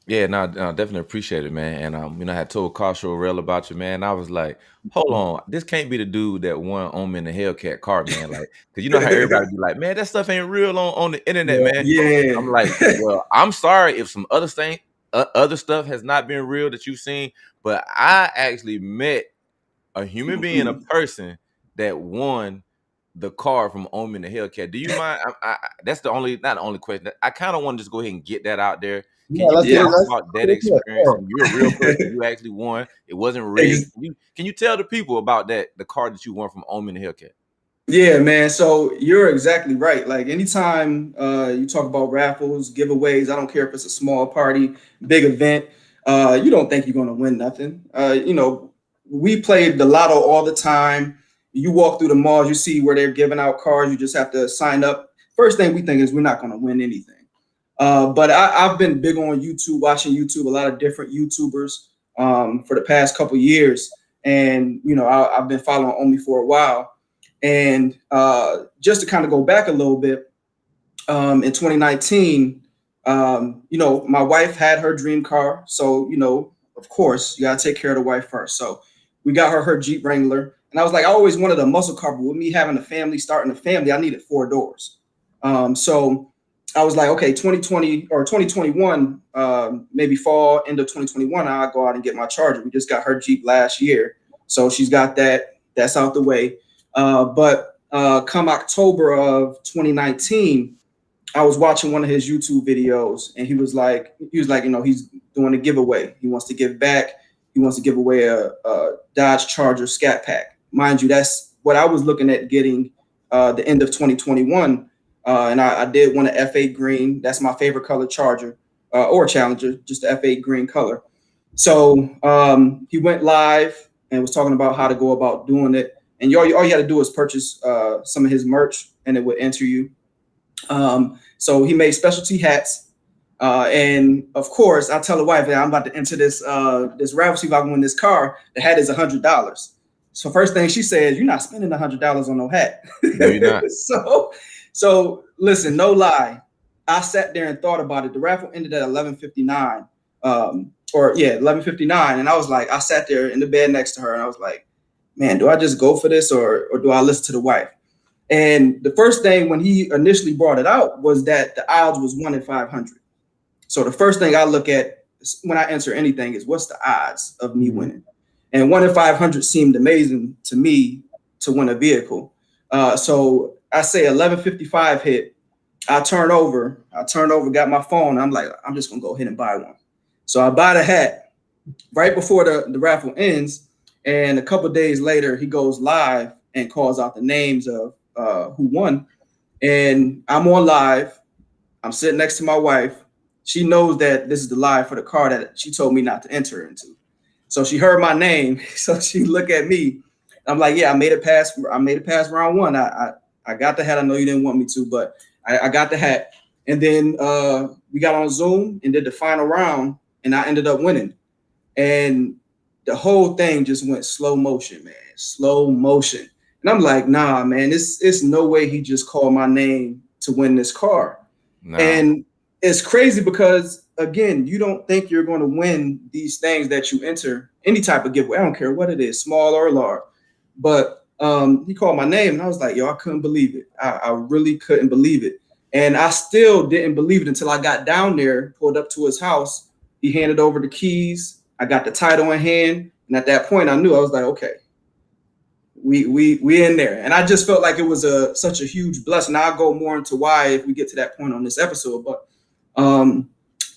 Yeah, no, no, definitely appreciate it, man. And I had told Carshall Rell about you, man. I was like, hold on, this can't be the dude that won on me in the Hellcat car, man. Like, cause you know how everybody be like, man, that stuff ain't real on the internet, Yeah, man. I'm yeah. like, well, I'm sorry if some other stuff has not been real that you've seen, but I actually met a human being, a Mhm. person that won the car from Omen the Hellcat. Do you mind? That's the only, not the only question. I kind of want to just go ahead and get that out there. Yeah, Can you let's get it. Yeah. talk Let's about get that into it. experience? And you're a real person. You actually won. It wasn't rigged. Ex- Can you tell the people about the car that you won from Omen the Hellcat? Yeah, man. So you're exactly right. Like anytime you talk about raffles, giveaways, I don't care if it's a small party, big event, you don't think you're going to win nothing. We played the lotto all the time. You walk through the malls, you see where they're giving out cars. You just have to sign up. First thing we think is we're not going to win anything. But I've been big on YouTube, watching YouTube, a lot of different YouTubers for the past couple years, and I've been following Omi for a while. And just to kind of go back a little bit, in 2019, my wife had her dream car. So, of course, you got to take care of the wife first. So we got her Jeep Wrangler. And I was like, I always wanted a muscle car, but with me having a family, starting a family, I needed four doors. So I was like, okay, 2020 or 2021, maybe fall, end of 2021, I'll go out and get my Charger. We just got her Jeep last year. So she's got that. That's out the way. But come October of 2019, I was watching one of his YouTube videos, and he was like, he's doing a giveaway. He wants to give back. He wants to give away a Dodge Charger Scat Pack. Mind you, that's what I was looking at getting the end of 2021. And I did want an F8 green. That's my favorite color Charger or Challenger, just the F8 green color. So he went live and was talking about how to go about doing it. And all you had to do is purchase some of his merch, and it would enter you. So he made specialty hats. And of course, I tell the wife that I'm about to enter this raffle, see if I can win this car. The hat is $100. So first thing she says, "You're not spending $100 on no hat." No, you're not. so so listen, no lie. I sat there and thought about it. The raffle ended at 11:59. Or yeah, 11:59. And I was like, I sat there in the bed next to her and I was like, man, do I just go for this or do I listen to the wife? And the first thing when he initially brought it out was that the odds was 1 in 500. So the first thing I look at when I answer anything is what's the odds of me Mhm. winning? And 1 in 500 seemed amazing to me to win a vehicle. So I say 11:55 hit. I turned over, got my phone. I'm like, I'm just gonna go ahead and buy one. So I buy the hat right before the raffle ends, and a couple of days later, he goes live and calls out the names of who won. And I'm on live. I'm sitting next to my wife. She knows that this is the live for the car that she told me not to enter into. So she heard my name. So she looked at me. I'm like, yeah, I made it past. I made it past round one. I got the hat. I know you didn't want me to, but I got the hat. And then we got on Zoom and did the final round, and I ended up winning. And the whole thing just went slow motion, man, slow motion. And I'm like, nah, man, it's no way he just called my name to win this car. Nah. And it's crazy because again, you don't think you're going to win these things that you enter any type of giveaway. I don't care what it is, small or large. But he called my name, and I was like, yo, I couldn't believe it. I really couldn't believe it. And I still didn't believe it until I got down there, pulled up to his house. He handed over the keys. I got the title in hand, and at that point, I knew. I was like, okay, we in there. And I just felt like it was such a huge blessing. I'll go more into why if we get to that point on this episode, but um,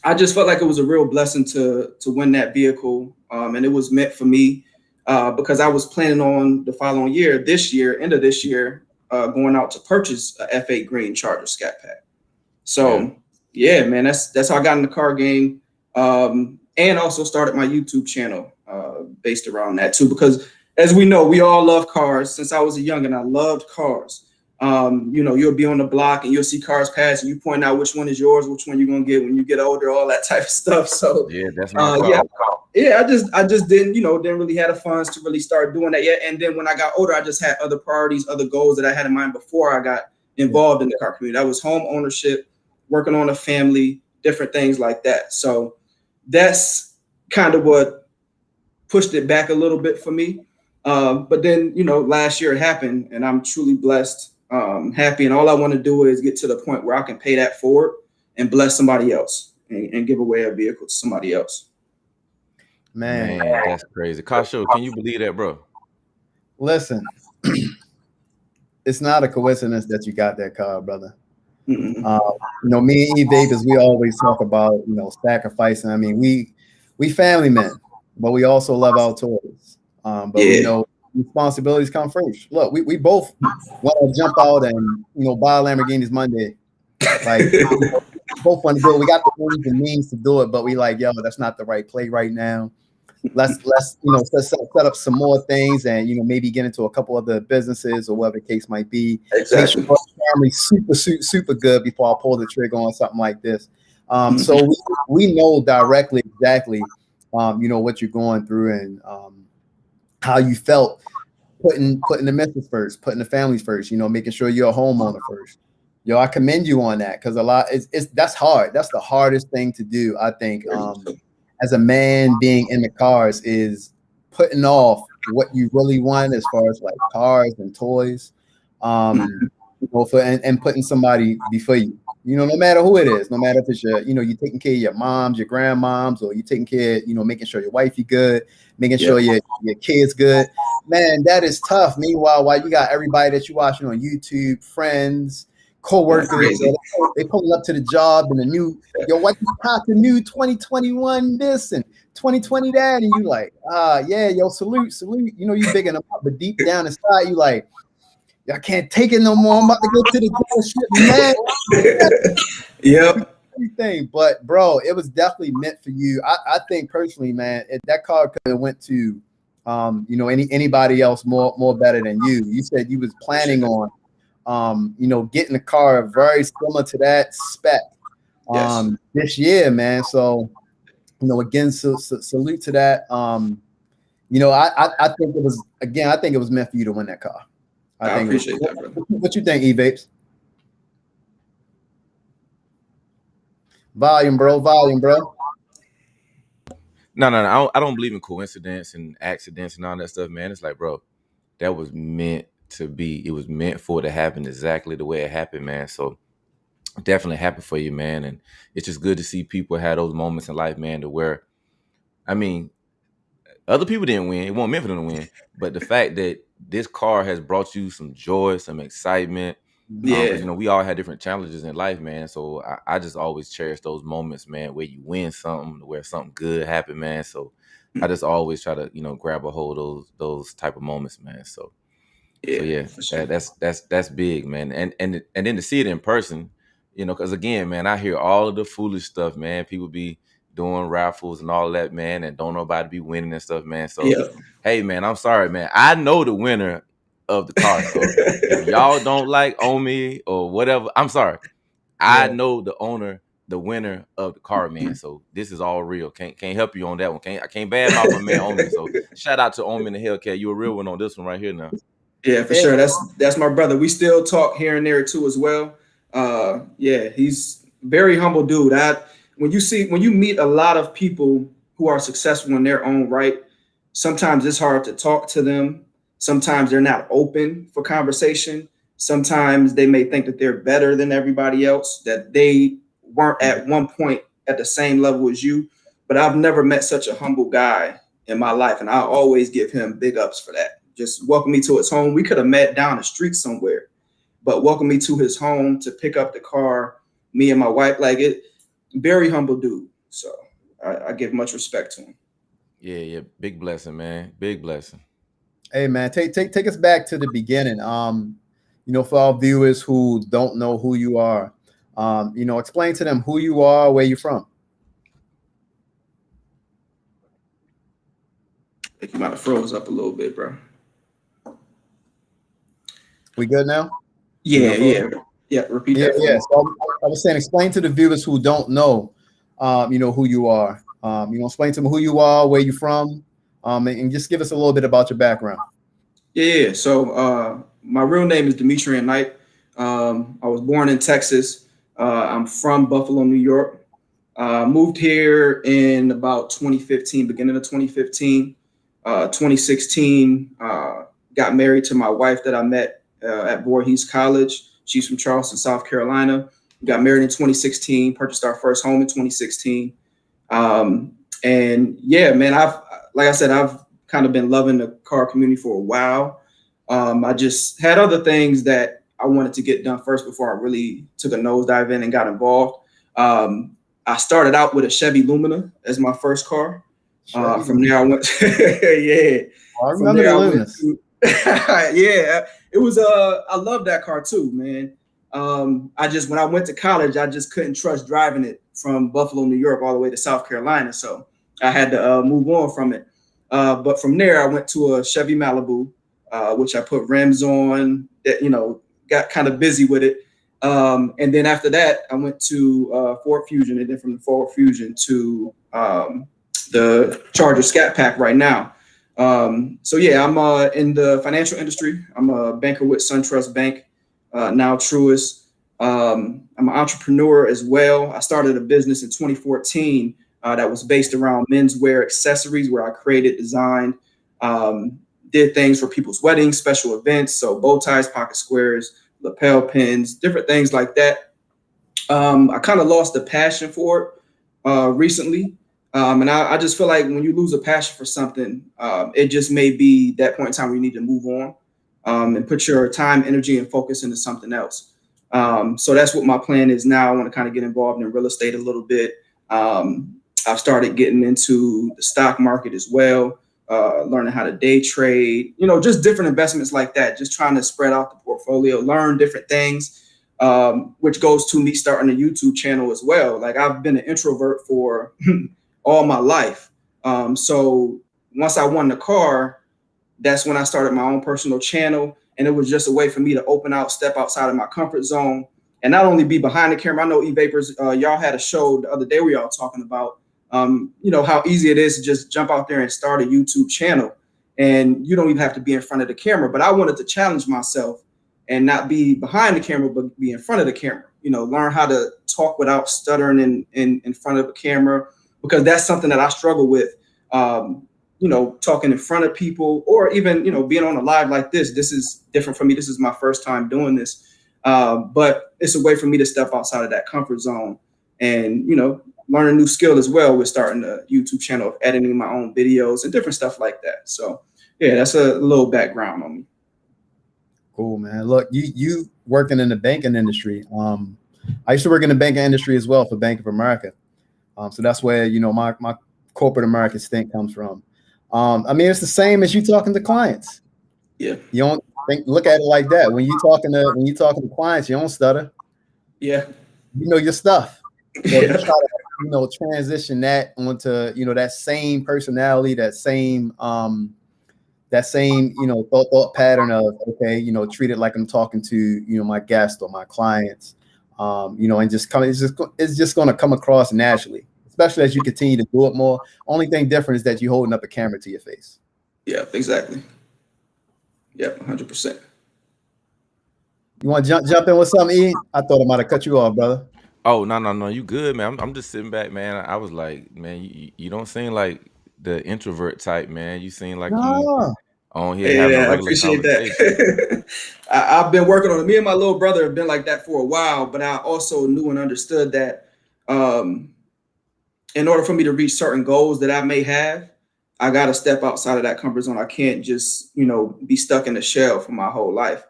I just felt like it was a real blessing to win that vehicle, and it was meant for me because I was planning on the following year, this year, end of this year, going out to purchase a F8 Green Charger Scat Pack. Yeah. So yeah, man, that's how I got in the car game, and also started my YouTube channel based around that too. Because as we know, we all love cars. Since I was a young and I loved cars. You'll be on the block and you'll see cars pass, and you point out which one is yours, which one you're gonna get when you get older, all that type of stuff. So Yeah, that's my yeah, call. yeah, I just didn't really have the funds to really start doing that yet. And then when I got older, I just had other priorities, other goals that I had in mind before I got involved in the car community. That was home ownership, working on a family, different things like that. So that's kind of what pushed it back a little bit for me. But then, last year it happened, and I'm truly blessed, happy, and all I want to do is get to the point where I can pay that forward and bless somebody else and give away a vehicle to somebody else. Man, that's crazy. Kasho, can you believe that, bro? Listen, it's not a coincidence that you got that car, brother. Me and E-Vapors, we always talk about, sacrificing. I mean, we family men, but we also love our toys. But we know responsibilities come first. Look, we both want to jump out and, buy Lamborghinis Monday. Like, both want to do it. We got the means to do it, but we like, yo, that's not the right play right now. Let's set up some more things and maybe get into a couple other businesses or whatever the case might be. Exactly. Make sure the family's super good before I pull the trigger on something like this. So we know directly exactly what you're going through and how you felt putting the missus first, putting the families first, making sure you're a homeowner first. Yo, I commend you on that because a lot that's hard. That's the hardest thing to do, I think. As a man being in the cars is putting off what you really want as far as like cars and toys, and putting somebody before you, no matter who it is, no matter if it's you're taking care of your moms, your grandmoms, or you're taking care, making sure your wifey good, making sure your kids good, man, that is tough. Meanwhile, while you got everybody that you're watching on YouTube, friends, co-workers, they pulling up to the job and your wife caught the new 2021 this and 2020 that, and you like, salute, you bigging them up, but deep down inside you like, I can't take it no more. I'm about to go to the dealership, man. Yep. Everything, but bro, it was definitely meant for you. I think personally, man, if that car could have went to, anybody else more better than you. You said you was planning on. Getting a car very similar to that spec this year, man. So, again, salute to that. I think it was meant for you to win that car. I appreciate that, brother. What you think, E-Vapes? Volume, bro. No. I don't believe in coincidence and accidents and all that stuff, man. It's like, bro, that was meant to be. It was meant for it to happen exactly the way it happened, man. So definitely happy for you, man. And it's just good to see people have those moments in life, man, to where, I mean, other people didn't win. It wasn't meant for them to win. But the fact that this car has brought you some joy, some excitement. Because, we all had different challenges in life, man. So I just always cherish those moments, man, where you win something, where something good happened, man. So I just always try to, grab a hold of those type of moments, man. So sure. That's big, man. And then to see it in person, because again, man, I hear all of the foolish stuff, man. People be doing raffles and all that, man, and don't nobody be winning and stuff, man. So hey, man, I'm sorry, man. I know the winner of the car. So if y'all don't like Omi or whatever, I'm sorry. I know the winner of the car, man. So this is all real. Can't help you on that one. I can't badmouth my man Omi. So shout out to Omi and the Hellcat. You a real one on this one right here now. Yeah, for sure. That's my brother. We still talk here and there too as well. He's very humble dude. When you meet a lot of people who are successful in their own right, sometimes it's hard to talk to them. Sometimes they're not open for conversation. Sometimes they may think that they're better than everybody else, that they weren't at one point at the same level as you. But I've never met such a humble guy in my life, and I always give him big ups for that. Just welcome me to his home. We could have met down the street somewhere, but welcome me to his home to pick up the car, me and my wife, very humble dude. So I give much respect to him. Yeah. Big blessing, man. Big blessing. Hey, man, take us back to the beginning. For our viewers who don't know who you are, explain to them who you are, where you're from. I think you might have froze up a little bit, bro. We good now? Yeah. Repeat that. Yeah. So I was saying, explain to the viewers who don't know, who you are. Explain to them who you are, where you're from, and just give us a little bit about your background. Yeah. So my real name is Demetrian Knight. I was born in Texas. I'm from Buffalo, New York. Moved here in about 2015, beginning of 2015. 2016, got married to my wife that I met at Voorhees College. She's from Charleston, South Carolina. We got married in 2016, purchased our first home in 2016. And yeah, man, like I said, I've kind of been loving the car community for a while. I just had other things that I wanted to get done first before I really took a nosedive in and got involved. I started out with a Chevy Lumina as my first car. From there, I went. Yeah. I From remember there, the I went Lunas. to. Yeah, it was. I love that car too, man. I just when I went to college, I just couldn't trust driving it from Buffalo, New York, all the way to South Carolina. So I had to move on from it. But from there, I went to a Chevy Malibu, which I put rims on. That got kind of busy with it. And then after that, I went to Ford Fusion, and then from the Ford Fusion to the Charger Scat Pack right now. So yeah, I'm in the financial industry. I'm a banker with SunTrust Bank, now Truist. I'm an entrepreneur as well. I started a business in 2014 that was based around menswear accessories, where I created, designed, did things for people's weddings, special events. So bow ties, pocket squares, lapel pins, different things like that. I kind of lost the passion for it recently. And I just feel like when you lose a passion for something, it just may be that point in time where you need to move on and put your time, energy, and focus into something else. So that's what my plan is now. I want to kind of get involved in real estate a little bit. I've started getting into the stock market as well, learning how to day trade, just different investments like that, just trying to spread out the portfolio, learn different things, which goes to me starting a YouTube channel as well. Like, I've been an introvert for all my life. So once I won the car, that's when I started my own personal channel. And it was just a way for me to open out, step outside of my comfort zone, and not only be behind the camera. I know E-Vapors, y'all had a show the other day where y'all talking about, how easy it is to just jump out there and start a YouTube channel. And you don't even have to be in front of the camera. But I wanted to challenge myself and not be behind the camera, but be in front of the camera, learn how to talk without stuttering in front of the camera, because that's something that I struggle with. Talking in front of people, or even, being on a live like this. This is different for me. This is my first time doing this. But it's a way for me to step outside of that comfort zone and, learn a new skill as well with starting a YouTube channel of editing my own videos and different stuff like that. So yeah, that's a little background on me. Cool, man. Look, you working in the banking industry. I used to work in the banking industry as well for Bank of America. So that's where, my corporate American stint comes from. It's the same as you talking to clients. Yeah. You don't look at it like that. When you talking to clients, you don't stutter. Yeah. You know your stuff. So Yeah. you try to, transition that onto, that same personality, that same thought pattern of, okay, treat it like I'm talking to, my guests or my clients, and just it's just going to come across naturally, especially as you continue to do it more. Only thing different is that you're holding up a camera to your face. Yeah, exactly. Yep, 100%. You want to jump in with something, E? I thought I might have cut you off, brother. Oh, no, you good, man. I'm just sitting back, man. I was like, man, you don't seem like the introvert type, man. You seem like you on here having a Yeah, I regular appreciate conversation. that. I've been working on it. Me and my little brother have been like that for a while, but I also knew and understood that in order for me to reach certain goals that I may have, I got to step outside of that comfort zone. I can't just, be stuck in a shell for my whole life,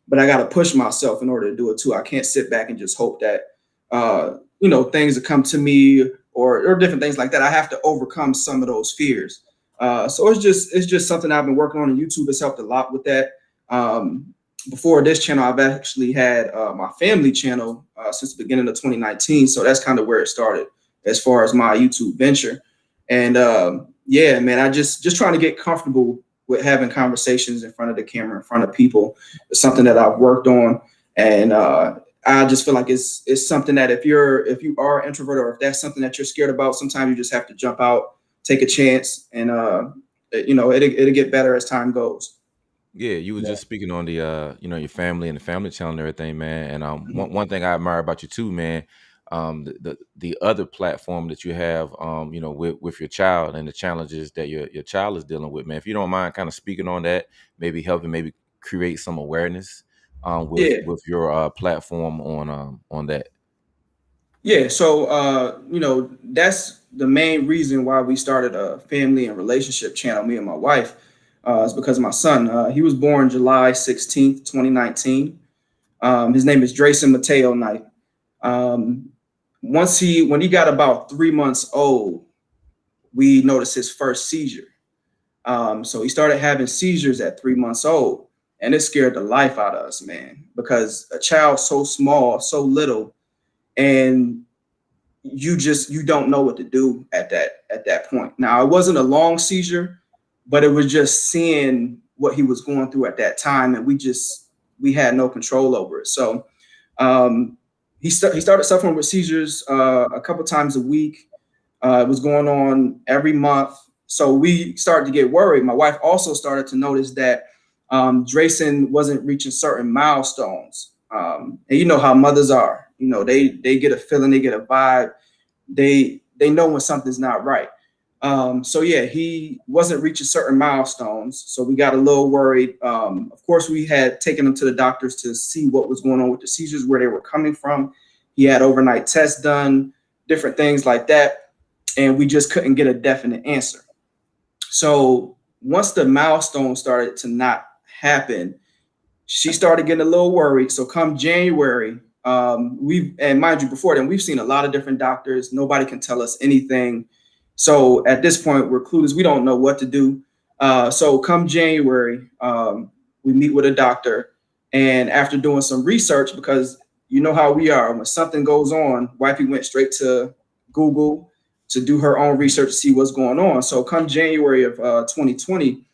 but I got to push myself in order to do it too. I can't sit back and just hope that, things that come to me or different things like that. I have to overcome some of those fears. So it's just something I've been working on, and YouTube has helped a lot with that. Before this channel, I've actually had my family channel since the beginning of 2019. So that's kind of where it started as far as my YouTube venture. And yeah, man, I just trying to get comfortable with having conversations in front of the camera, in front of people. It's something that I've worked on. And I just feel like it's something that if you are an introvert, or if that's something that you're scared about, sometimes you just have to jump out, take a chance, and it'll get better as time goes. Yeah, you was just speaking on the your family and the family channel and everything, man. And one thing I admire about you too, man, the other platform that you have, you know, with your child and the challenges that your child is dealing with, man. If you don't mind kind of speaking on that, maybe helping maybe create some awareness Yeah. with your platform on that. Yeah, so that's the main reason why we started a family and relationship channel, me and my wife, is because of my son. He was born July 16th, 2019. His name is Drayson Mateo Knight. Um, when he got about 3 months old, we noticed his first seizure. So he started having seizures at 3 months old, and it scared the life out of us, man, because a child so small, so little, and you don't know what to do at that point. Now, it wasn't a long seizure, but it was just seeing what he was going through at that time, and we had no control over it. So um, he started suffering with seizures a couple times a week. It was going on every month. So we started to get worried. My wife also started to notice that Drayson wasn't reaching certain milestones. And you know how mothers are. You know, they get a feeling, they get a vibe. They know when something's not right. So yeah, he wasn't reaching certain milestones. So we got a little worried. Of course, we had taken him to the doctors to see what was going on with the seizures, where they were coming from. He had overnight tests done, different things like that, and we just couldn't get a definite answer. So once the milestone started to not happen, she started getting a little worried. So come January, and mind you, before then, we've seen a lot of different doctors. Nobody can tell us anything. So at this point, we're clueless. We don't know what to do. So come January, we meet with a doctor. And after doing some research, because you know how we are, when something goes on, wifey went straight to Google to do her own research to see what's going on. So come January of 2020,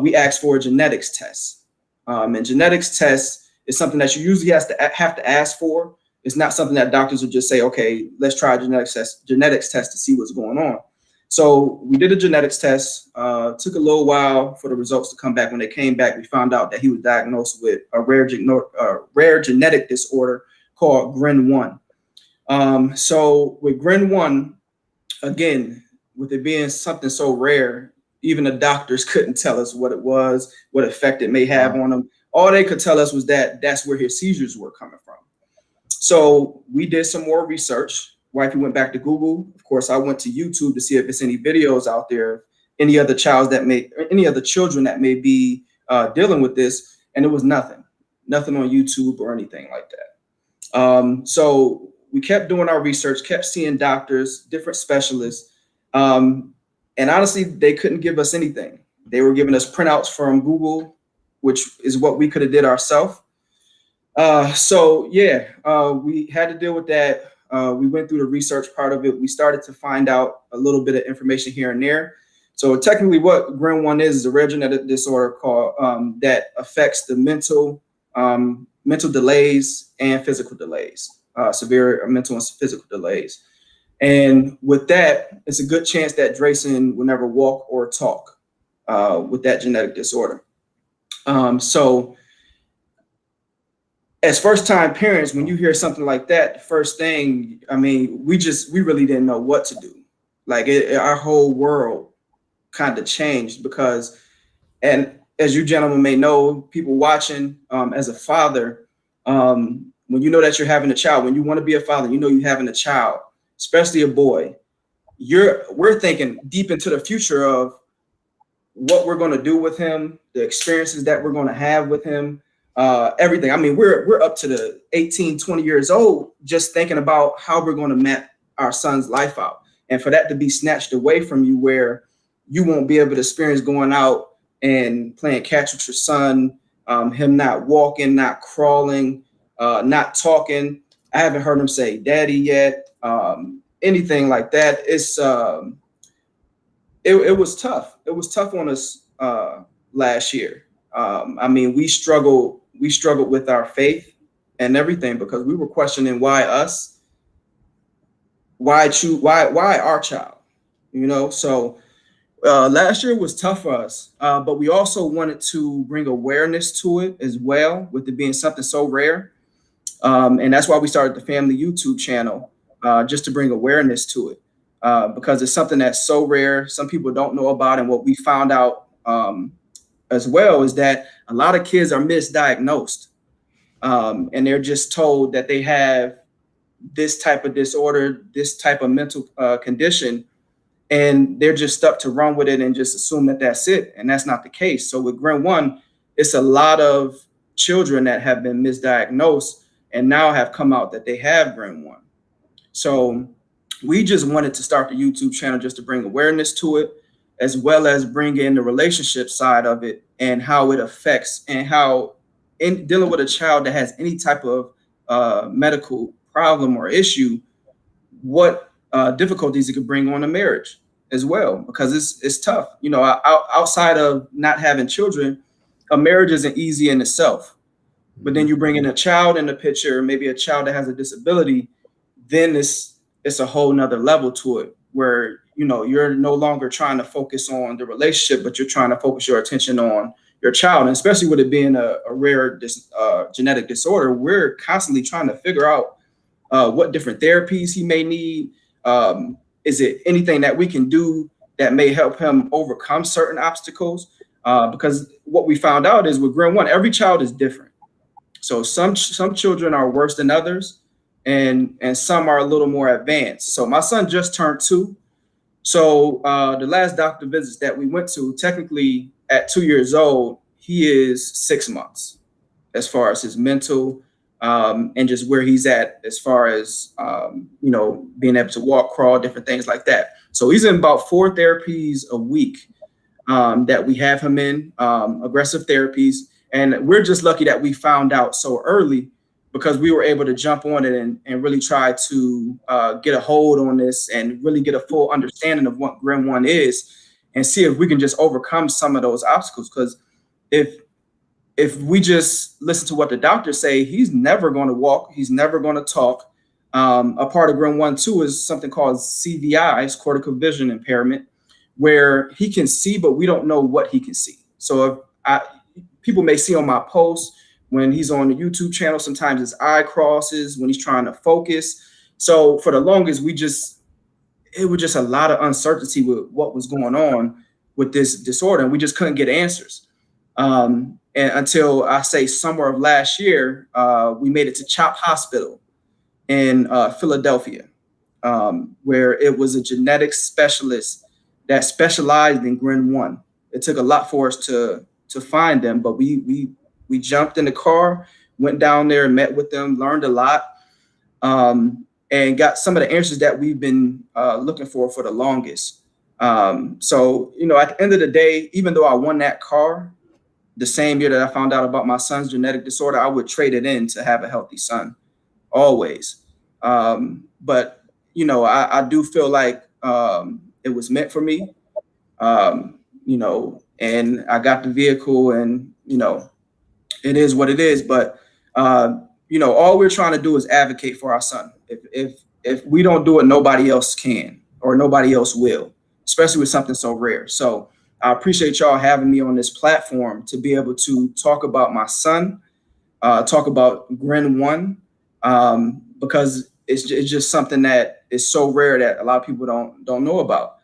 we asked for a genetics test. And genetics test is something that you usually have to ask for. It's not something that doctors would just say, okay, let's try a genetics test to see what's going on. So we did a genetics test. Took a little while for the results to come back. When they came back, we found out that he was diagnosed with a rare genetic disorder called GRIN1. So with GRIN1, again, with it being something so rare, even the doctors couldn't tell us what it was, what effect it may have on him. All they could tell us was that that's where his seizures were coming from. So we did some more research. Wifey went back to Google. Of course, I went to YouTube to see if there's any videos out there, any other children that may be dealing with this, and it was nothing on YouTube or anything like that. So we kept doing our research, kept seeing doctors, different specialists, and honestly, they couldn't give us anything. They were giving us printouts from Google, which is what we could have did ourselves. So yeah, we had to deal with that. We went through the research part of it. We started to find out a little bit of information here and there. So technically what GRIN1 is a rare genetic disorder called that affects the mental delays and physical delays, severe mental and physical delays. And with that, it's a good chance that Drayson will never walk or talk with that genetic disorder. So as first-time parents, when you hear something like that, the first thing, I mean, we really didn't know what to do. Like our whole world kind of changed because, and as you gentlemen may know, people watching, as a father, when you know that you're having a child, when you want to be a father, you know you're having a child, especially a boy, we're thinking deep into the future of what we're going to do with him, the experiences that we're going to have with him, everything. I mean, we're up to the 18, 20 years old, just thinking about how we're going to map our son's life out. And for that to be snatched away from you, where you won't be able to experience going out and playing catch with your son, him not walking, not crawling, not talking. I haven't heard him say daddy yet, anything like that. It was tough. It was tough on us last year. I mean, we struggled with our faith and everything because we were questioning why us, why our child, you know? So last year was tough for us, but we also wanted to bring awareness to it as well, with it being something so rare. And that's why we started the family YouTube channel, just to bring awareness to it, because it's something that's so rare. Some people don't know about. And what we found out as well is that a lot of kids are misdiagnosed, and they're just told that they have this type of disorder, this type of mental condition, and they're just stuck to run with it and just assume that that's it. And that's not the case. So with Grim One, it's a lot of children that have been misdiagnosed and now have come out that they have Grim One. So we just wanted to start the YouTube channel just to bring awareness to it, as well as bring in the relationship side of it and how it affects, and how in dealing with a child that has any type of medical problem or issue, what difficulties it could bring on a marriage as well, because it's tough. You know, outside of not having children, a marriage isn't easy in itself. But then you bring in a child in the picture, maybe a child that has a disability, then it's a whole nother level to it, where you're no longer trying to focus on the relationship, but you're trying to focus your attention on your child. And especially with it being a rare genetic disorder, we're constantly trying to figure out what different therapies he may need. Is it anything that we can do that may help him overcome certain obstacles? Because what we found out is with Grim One, every child is different. So some children are worse than others, and some are a little more advanced. So my son just turned 2. So the last doctor visits that we went to, technically at 2 years old, he is 6 months as far as his mental and just where he's at as far as being able to walk, crawl, different things like that. So he's in about 4 therapies a week that we have him in, aggressive therapies. And we're just lucky that we found out so early, because we were able to jump on it and really try to get a hold on this and really get a full understanding of what Grim One is, and see if we can just overcome some of those obstacles. Because if we just listen to what the doctors say, he's never going to walk, he's never going to talk. A part of Grim One too is something called CVI, it's cortical vision impairment, where he can see, but we don't know what he can see. So if people may see on my posts when he's on the YouTube channel, sometimes his eye crosses when he's trying to focus. So for the longest, it was just a lot of uncertainty with what was going on with this disorder, and we just couldn't get answers. And until I say summer of last year, we made it to CHOP Hospital in Philadelphia, where it was a genetics specialist that specialized in Grim One. It took a lot for us to find them, but we jumped in the car, went down there and met with them, learned a lot, and got some of the answers that we've been looking for the longest. So, at the end of the day, even though I won that car the same year that I found out about my son's genetic disorder, I would trade it in to have a healthy son, always. But, I do feel like it was meant for me, and I got the vehicle, and, it is what it is. But, all we're trying to do is advocate for our son. If we don't do it, nobody else can, or nobody else will, especially with something so rare. So I appreciate y'all having me on this platform to be able to talk about my son, talk about Grim One, because it's just something that is so rare that a lot of people don't know about.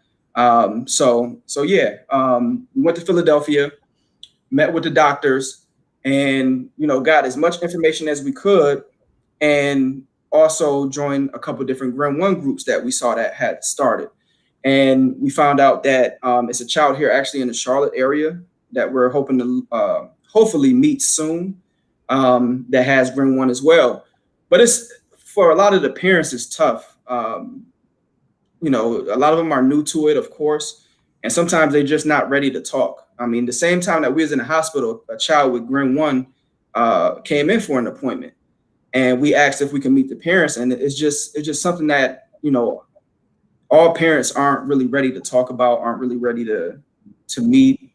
So yeah, we went to Philadelphia, met with the doctors, and got as much information as we could, and also joined a couple of different Grim One groups that we saw that had started. And we found out that it's a child here actually in the Charlotte area that we're hoping to hopefully meet soon, that has Grim One as well. But it's, for a lot of the parents, it's tough. A lot of them are new to it, of course, and sometimes they're just not ready to talk. I mean, the same time that we was in the hospital, a child with Grim One came in for an appointment, and we asked if we can meet the parents. And it's just something that, all parents aren't really ready to talk about, aren't really ready to meet,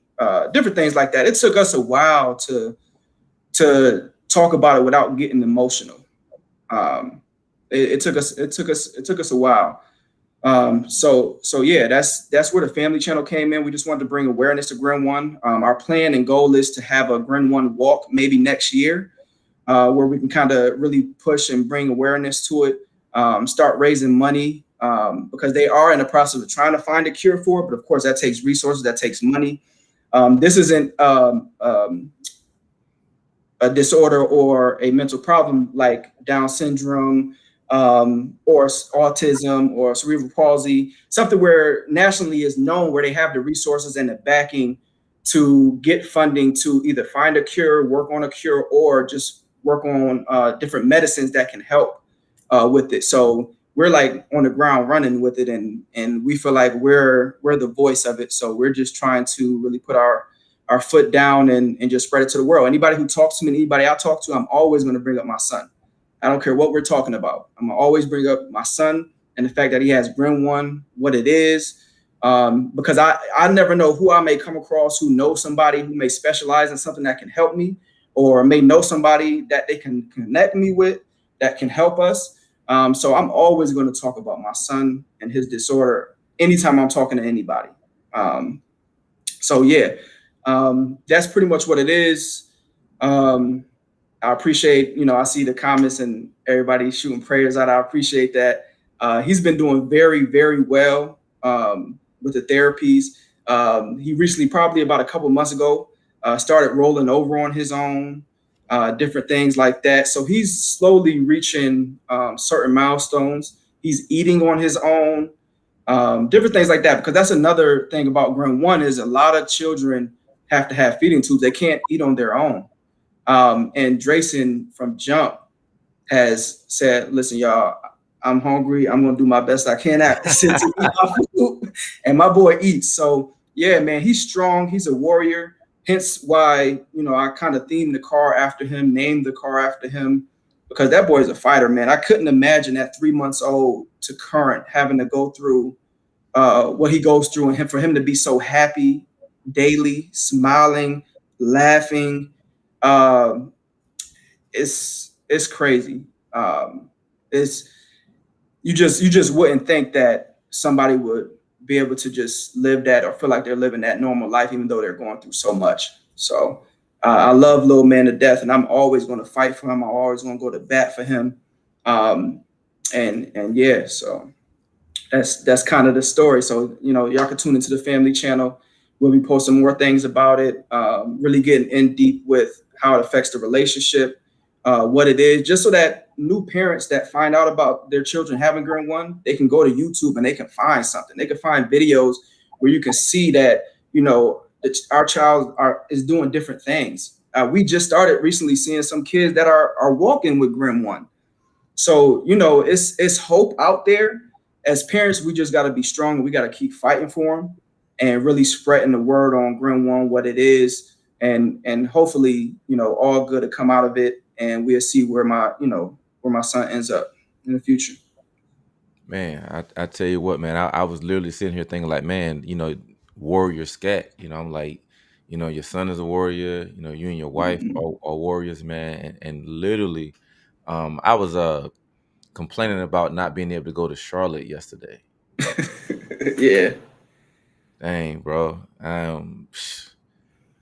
different things like that. It took us a while to talk about it without getting emotional. It took us a while. So yeah, that's where the family channel came in. We just wanted to bring awareness to Grim One. Our plan and goal is to have a Grim One walk maybe next year. where we can kind of really push and bring awareness to it, start raising money, because they are in the process of trying to find a cure for it. But of course, that takes resources, that takes money. This isn't a disorder or a mental problem like Down syndrome, or autism or cerebral palsy, something where nationally is known, where they have the resources and the backing to get funding to either find a cure, work on a cure, or just work on different medicines that can help with it. So we're like on the ground running with it, and we feel like we're the voice of it. So we're just trying to really put our foot down and just spread it to the world. Anybody who talks to me, anybody I talk to, I'm always going to bring up my son. I don't care what we're talking about. I'm gonna always bring up my son and the fact that he has Grim One, what it is, because I never know who I may come across who knows somebody who may specialize in something that can help me, or may know somebody that they can connect me with that can help us. So I'm always going to talk about my son and his disorder anytime I'm talking to anybody. So yeah, that's pretty much what it is. I appreciate, I see the comments and everybody shooting prayers out. I appreciate that. He's been doing very, very well with the therapies. He recently, probably about a couple months ago, started rolling over on his own, different things like that. So he's slowly reaching certain milestones. He's eating on his own, different things like that. Because that's another thing about Grim One, is a lot of children have to have feeding tubes. They can't eat on their own. And Drayson from Jump has said, listen, y'all, I'm hungry. I'm going to do my best I can to eat my food. And my boy eats. So, yeah, man, he's strong. He's a warrior. Hence why, I kind of themed the car after him, named the car after him, because that boy is a fighter, man. I couldn't imagine at 3 months old to current having to go through what he goes through, and for him to be so happy daily, smiling, laughing. Um, it's crazy. It's you just wouldn't think that somebody would be able to just live that or feel like they're living that normal life, even though they're going through so much. So I love little man to death, and I'm always going to fight for him. I'm always going to go to bat for him. And yeah, so that's kind of the story. So y'all can tune into the family channel. We'll be posting more things about it, really getting in deep with how it affects the relationship, what it is, just so that new parents that find out about their children having Grim One, they can go to YouTube and they can find something. They can find videos where you can see that, our child is doing different things. We just started recently seeing some kids that are walking with Grim One. So, it's hope out there. As parents, we just got to be strong. We got to keep fighting for them and really spreading the word on Grim One, what it is. And hopefully, all good to come out of it. And we'll see where my son ends up in the future. Man, I tell you what, man, I was literally sitting here thinking like, man, warrior scat. I'm like, your son is a warrior. You and your wife Mhm. are warriors, man. And literally, I was complaining about not being able to go to Charlotte yesterday. Yeah. Dang, bro. And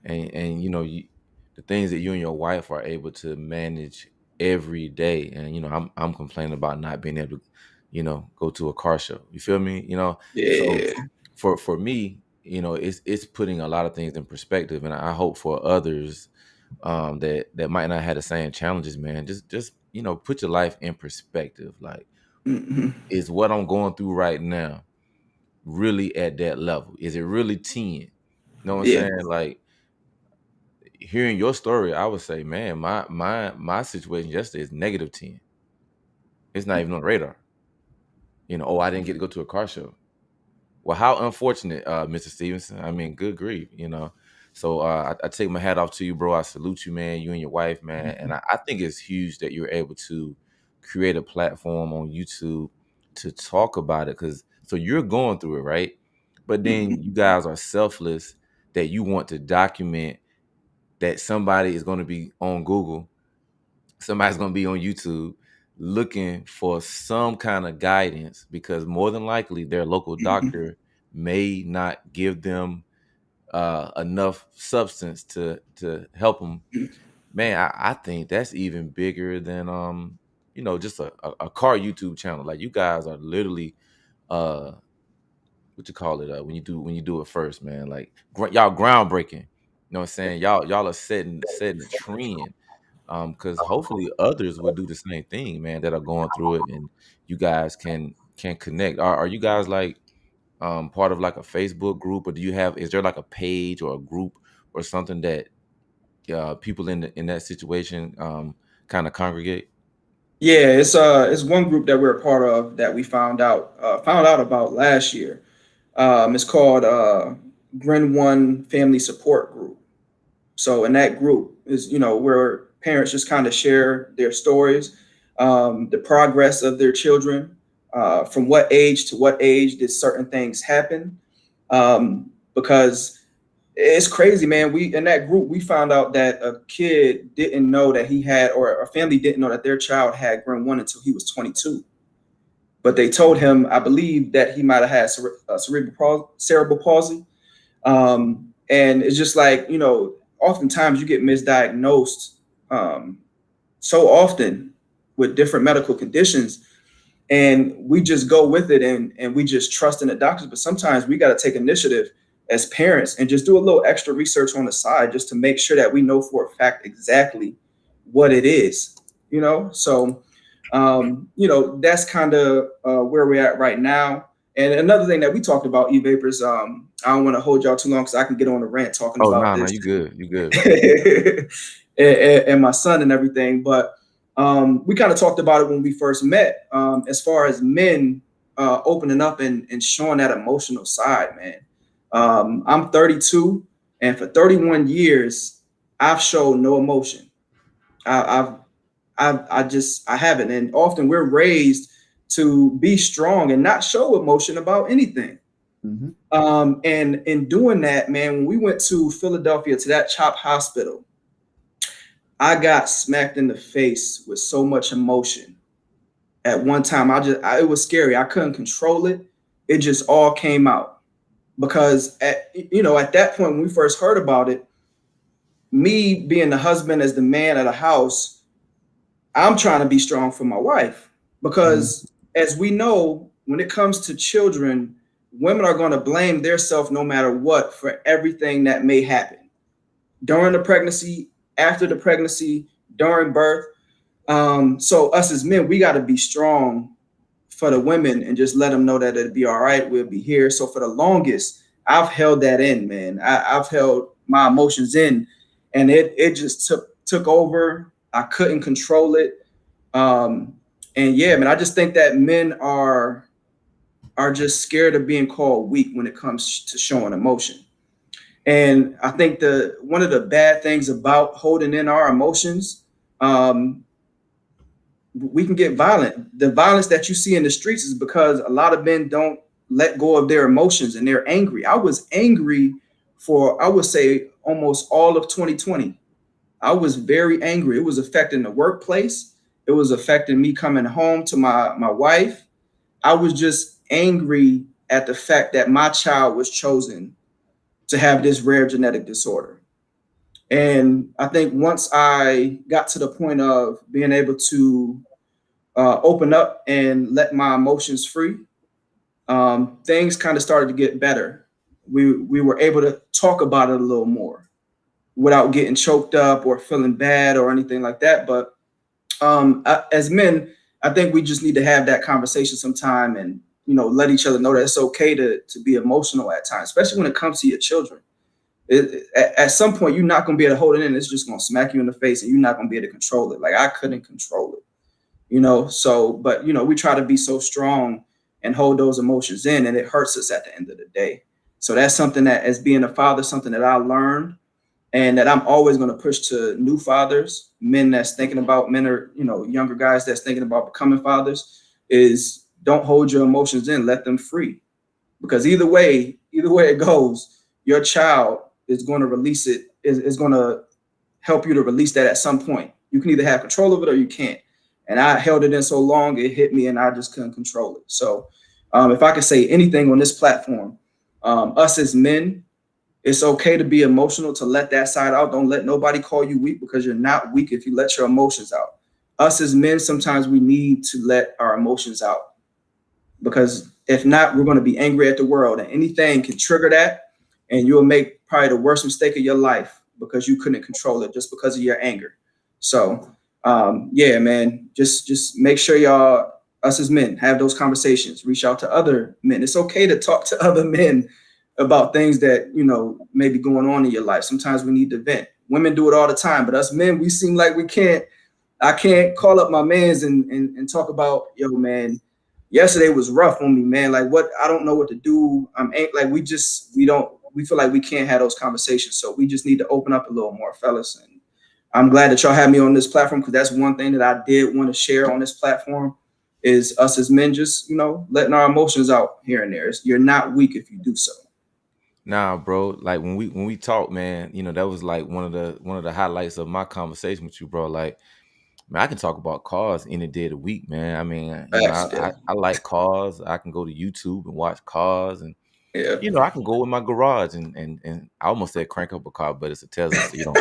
the things that you and your wife are able to manage every day, and I'm complaining about not being able to go to a car show. You feel me? So Yeah. for me, it's putting a lot of things in perspective, and I hope for others that might not have the same challenges, man, just put your life in perspective. Like, Mhm. is what I'm going through right now really at that level? Is it really 10? You know what I'm Yeah. saying? Like, hearing your story, I would say, man, my situation yesterday is -10. It's not even on the radar. Oh, I didn't get to go to a car show. Well, how unfortunate, Mr. Stevenson. I mean, good grief. So I take my hat off to you, bro. I salute you, man. You and your wife, man. And I think it's huge that you're able to create a platform on YouTube to talk about it, because so you're going through it, right? But then you guys are selfless, that you want to document that somebody is going to be on Google, somebody's going to be on YouTube looking for some kind of guidance, because more than likely their local Mhm. doctor may not give them enough substance to help them Man, I think that's even bigger than just a car YouTube channel. Like you guys are literally uh what you call it when you do it first, man. Like y'all groundbreaking. You know what I'm saying? Y'all are setting a trend. Because hopefully others will do the same thing, man, that are going through it, and you guys can connect. Are you guys like part of like a Facebook group, or is there like a page or a group or something that people in that situation kind of congregate? Yeah, it's one group that we're a part of that we found out about last year. It's called Gren One Family Support Group. So in that group is, where parents just kind of share their stories, the progress of their children, from what age to what age did certain things happen. Because it's crazy, man. We in that group we found out that a kid didn't know that he had, or a family didn't know that their child had Gren One until he was 22. But they told him, I believe, that he might have had cerebral palsy. And it's just like, oftentimes you get misdiagnosed so often with different medical conditions, and we just go with it, and we just trust in the doctors. But sometimes we got to take initiative as parents and just do a little extra research on the side just to make sure that we know for a fact exactly what it is, So, that's kind of where we're at right now. And another thing that we talked about, e-vapors, I don't want to hold y'all too long because I can get on a rant talking Oh, about no, this you good. You good, man. and my son and everything. But we kind of talked about it when we first met, as far as men opening up and showing that emotional side, man. I'm 32, and for 31 years, I've showed no emotion. I, I haven't. And often we're raised to be strong and not show emotion about anything. Mhm. And in doing that, man, when we went to Philadelphia to that CHOP hospital, I got smacked in the face with so much emotion. At one time, it was scary. I couldn't control it. It just all came out because at that point when we first heard about it, me being the husband as the man of the house, I'm trying to be strong for my wife Mhm. because, as we know, when it comes to children, women are going to blame themselves no matter what for everything that may happen during the pregnancy, after the pregnancy, during birth. So us as men, we got to be strong for the women and just let them know that it'll be all right. We'll be here. So for the longest, I've held that in, man. I've held my emotions in, and it just took over. I couldn't control it. Um, and yeah, man, I just think that men are just scared of being called weak when it comes to showing emotion. And I think the one of the bad things about holding in our emotions, um, we can get violent. The violence that you see in the streets is because a lot of men don't let go of their emotions and they're angry. I was angry for, I would say, almost all of 2020. I was very angry. It was affecting the workplace. It was affecting me coming home to my wife. I was just angry at the fact that my child was chosen to have this rare genetic disorder. And I think once I got to the point of being able to open up and let my emotions free, things kind of started to get better. We were able to talk about it a little more without getting choked up or feeling bad or anything like that. But as men, I think we just need to have that conversation sometime and let each other know that it's okay to be emotional at times, especially when it comes to your children. At some point, you're not going to be able to hold it in. It's just going to smack you in the face, and you're not going to be able to control it. Like I couldn't control it. So but we try to be so strong and hold those emotions in, and it hurts us at the end of the day. So that's something that, as being a father, something that I learned, and that I'm always going to push to new fathers, men that's thinking about, men or younger guys that's thinking about becoming fathers, is don't hold your emotions in, let them free. Because either way it goes, your child is going to release it, is going to help you to release that at some point. You can either have control of it or you can't. And I held it in so long, it hit me and I just couldn't control it. So if I could say anything on this platform, us as men, It's okay to be emotional, to let that side out. Don't let nobody call you weak, because you're not weak if you let your emotions out. Us as men, sometimes we need to let our emotions out, because if not, we're going to be angry at the world, and anything can trigger that, and you'll make probably the worst mistake of your life because you couldn't control it just because of your anger. So, yeah, man, just make sure y'all, us as men, have those conversations. Reach out to other men. It's okay to talk to other men about things that may be going on in your life. Sometimes we need to vent. Women do it all the time, but us men, we seem like we can't. I can't call up my mans and talk about, yo, man, yesterday was rough on me, man. Like, what, I don't know what to do. Like, we feel like we can't have those conversations. So we just need to open up a little more, fellas. And I'm glad that y'all had me on this platform, because that's one thing that I did want to share on this platform, is us as men just, letting our emotions out here and there. You're not weak if you do so. Nah, bro. Like when we talk, man, that was like one of the highlights of my conversation with you, bro. Like, man, I can talk about cars any day of the week, man. I mean, Facts, yeah. I like cars. I can go to YouTube and watch cars, and Yeah. I can go in my garage and I almost said crank up a car, but it's a Tesla, so you don't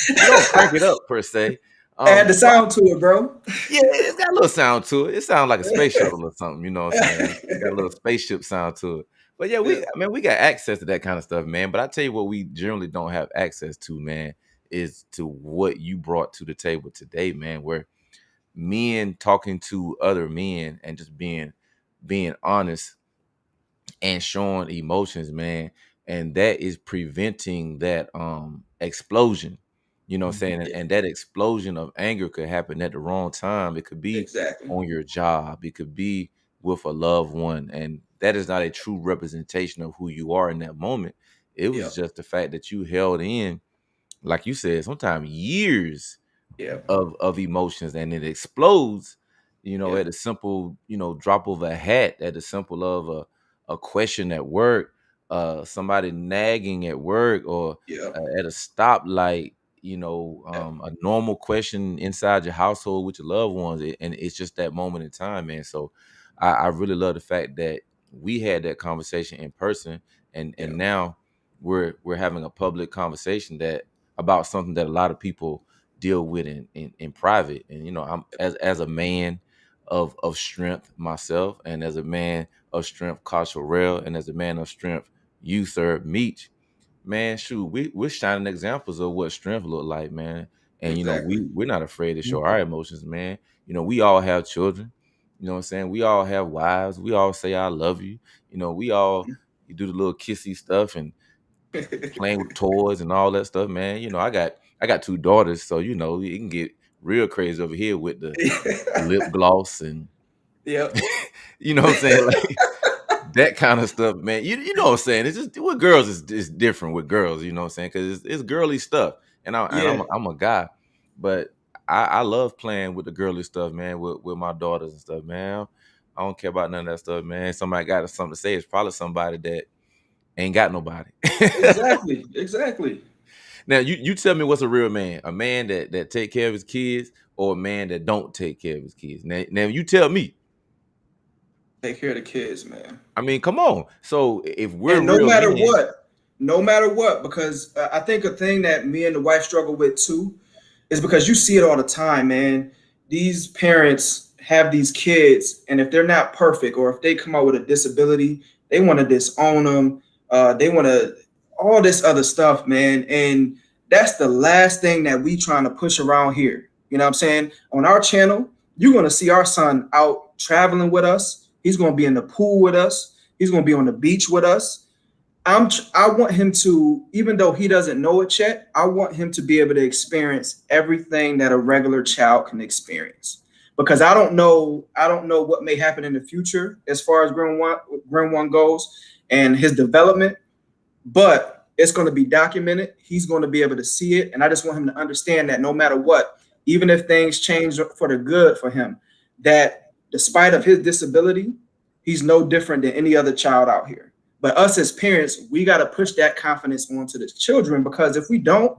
you don't crank it up per se. Add the So sound to it, bro. yeah, it's got a little sound to it. It sounds like a space shuttle or something, you know what I'm saying? It got a little spaceship sound to it. But yeah, Yeah. we got access to that kind of stuff, man. But I tell you what, we generally don't have access to, man, is to what you brought to the table today, man. Where men talking to other men and just being honest and showing emotions, man. And that is preventing that explosion. You know what I'm saying? And, Yeah. and that explosion of anger could happen at the wrong time. It could be Exactly. on your job, it could be with a loved one. And that is not a true representation of who you are in that moment. It Yeah. was just the fact that you held in, like you said, sometimes years Yeah. of emotions, and it explodes, Yeah. at a simple, drop of a hat, at a simple of a question at work, somebody nagging at work, or Yeah. at a stoplight, Yeah. a normal question inside your household with your loved ones, and it's just that moment in time, man. So I really love the fact that we had that conversation in person, and Yeah. now we're having a public conversation that about something that a lot of people deal with in private. And I'm, as a man of strength myself, and as a man of strength, Rell, and as a man of strength, you, sir, Meech, man, shoot, we're shining examples of what strength look like, man. And Exactly. we're not afraid to show our emotions, man. We all have children, you know what I'm saying? We all have wives, we all say I love you, we all, you do the little kissy stuff and playing with toys and all that stuff, man. I got two daughters, so you can get real crazy over here with the lip gloss and Yep. you know what I'm saying, like that kind of stuff, man. You know what I'm saying? It's just with girls is different with girls, you know what I'm saying? Because it's girly stuff, and I'm Yeah. I'm a guy, but I love playing with the girly stuff, man, with my daughters and stuff, man. I don't care about none of that stuff, man. Somebody got something to say. It's probably somebody that ain't got nobody. Exactly. Exactly. Now you tell me, what's a real man? A man that take care of his kids, or a man that don't take care of his kids? Now you tell me. Take care of the kids, man. I mean, come on. So if we're And no real matter men, what, no matter what, because I think a thing that me and the wife struggle with too is because you see it all the time, man. These parents have these kids, and if they're not perfect, or if they come out with a disability, they want to disown them. They want to all this other stuff, man. And that's the last thing that we trying to push around here. You know what I'm saying? On our channel, you're gonna see our son out traveling with us. He's gonna be in the pool with us. He's gonna be on the beach with us. I want him to, even though he doesn't know it yet, I want him to be able to experience everything that a regular child can experience. Because I don't know what may happen in the future as far as Grim One goes and his development, but it's going to be documented. He's going to be able to see it, and I just want him to understand that no matter what, even if things change for the good for him, that despite of his disability, he's no different than any other child out here. But us as parents, we got to push that confidence onto the children, because if we don't,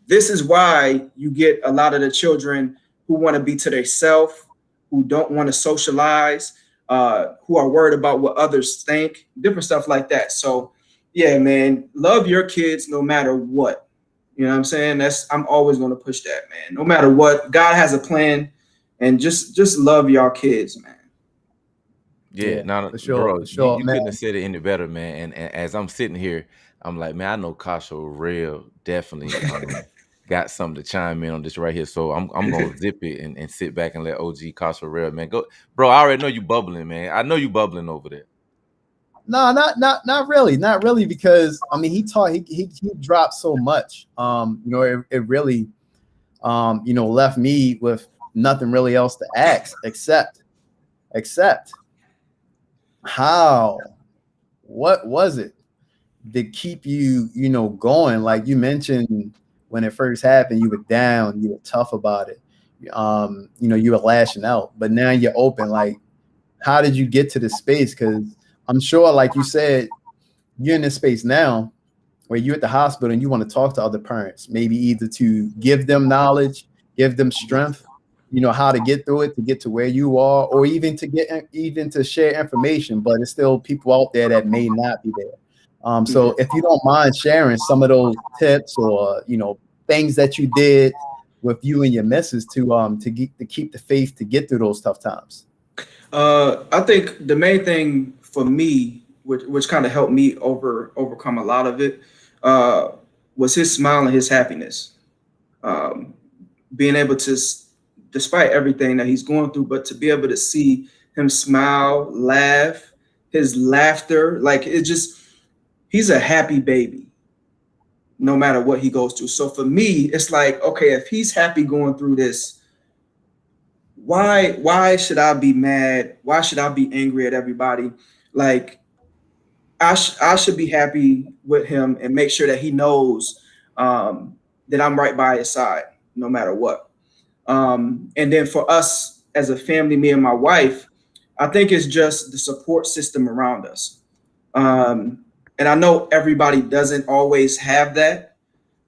this is why you get a lot of the children who want to be to themselves, who don't want to socialize, who are worried about what others think, different stuff like that. So Yeah, man, love your kids no matter what. You know what I'm saying? I'm always going to push that, man. No matter what, God has a plan, and just love y'all kids, man. Yeah, Yeah, now, for bro, sure, you man. couldn't have said it any better, man. And as I'm sitting here, I'm like, man, I know Kasha real definitely got something to chime in on this right here. So I'm gonna zip it and sit back and let OG Kasha real, man. Go, bro. I already know you bubbling, man. I know you bubbling over there. No, not really, not really, because I mean, he dropped so much. It really, left me with nothing really else to ask except how, what was it to keep you, going? Like you mentioned, when it first happened, you were down, you were tough about it. You were lashing out, but now you're open. Like, how did you get to this space? Because I'm sure, like you said, you're in this space now where you're at the hospital and you want to talk to other parents, maybe either to give them knowledge, give them strength, how to get through it, to get to where you are, or even to share information. But it's still people out there that may not be there. So if you don't mind sharing some of those tips, or things that you did with you and your missus to keep the faith to get through those tough times. I think the main thing for me, which kind of helped me overcome a lot of it, uh, was his smile and his happiness. Um, Being able to, despite everything that he's going through, but to be able to see him smile, laugh, his laughter, like it just, he's a happy baby no matter what he goes through. So for me, it's like, okay, if he's happy going through this, why should I be mad? Why should I be angry at everybody? Like I should be happy with him and make sure that he knows that I'm right by his side no matter what. And then for us as a family, me and my wife, I think it's just the support system around us. And I know everybody doesn't always have that,